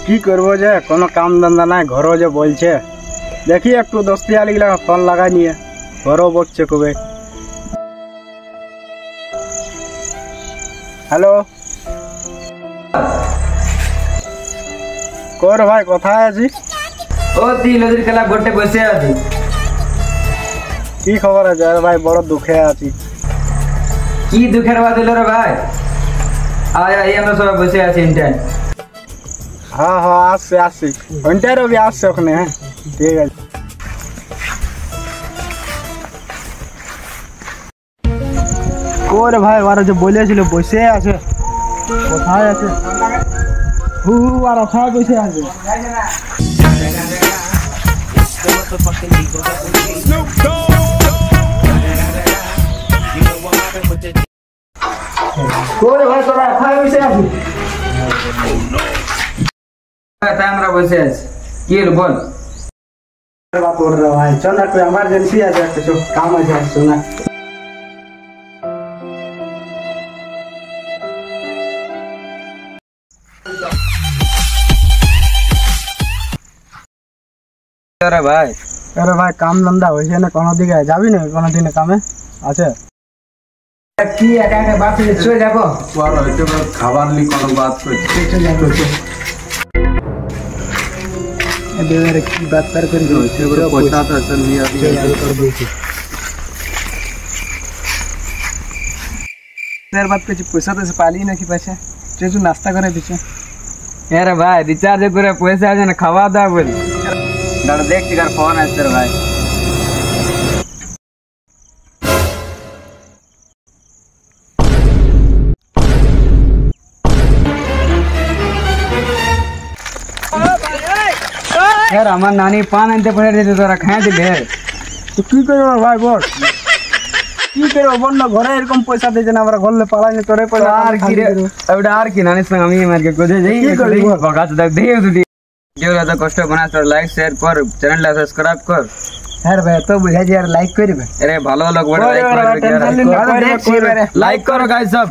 কি করবো যে কোনো কাম ধান্দা নাই, ঘরও যে বলছে দেখি একটু দস্তিয়ালি গিলা ফোন লাগাই নিয়ে, ঘরও বলছে কবে। হ্যালো কর ভাই, কোথায় আছি? ও তুই নদীর খেলা ঘটে বসে আছি। কি খবর আছে? আরে ভাই বড় দুঃখে আছি। কি দুঃখের বাদ হলো রে ভাই? আয় আয় আমরা সবাই বসে আছি ইন্টার। হ্যাঁ হ্যাঁ আসছে আসছি, ওইটারও বি আসছে ওখানে। হ্যাঁ ঠিক আছে। কোরে ভাই ওরা যে বলেছিল বসে আছে, কোথায় আছে? হু হু আর কোথায় বসে আছে? কোরে ভাই তোরা কোথায় বসে আছিস? আমরা বসে আছি। কি হলো বল? ভাই চল একটু এমার্জেন্সি আছে, একটা কাম আছে, আসছো না? আরে ভাই, আরে ভাই কাম ধন্দা হয়েছে না? কোনো দিকে যাবি না? কোনো দিনে কামে আছে? কি একা একা বাদ দিয়ে চলে যাবো? খাবার লি কোনো বাদ করছে এবারে কি বাত कर कर পয়সা তো চল নিয়ে तेरे बात पे पैसा तो से पाली ना कि पैसा जो नाश्ता करे पीछे। আরে ভাই রিচার্জ করে পয়সা আছে না, খাওয়া দাওয়া বলি। দাঁড়া দেখছি কার ফোন আসছে রে ভাই। यार আমার নানি পান আনতে পারে দিতে, তোরা খাই দিবে। তো কি করবো ভাই বল, কি করবো বল না? ঘরে এরকম পয়সা দিয়েছে না, আমরা ঘরলে পালাই না, তোরে পয়সা আর কি রে ওটা আর কি নানির সঙ্গে আমি মার্কে কোজে যাই কি করি বগাছ দেখ দেখে তুই কেউ এত কষ্ট বানাস, তোর লাইক শেয়ার কর, চ্যানেলটা সাবস্ক্রাইব কর। হ্যাঁ ভাই তো বুঝাই যে আর লাইক করবে। আরে ভালো লোক বড় লাইক করবে, লাইক করো গাইস সব।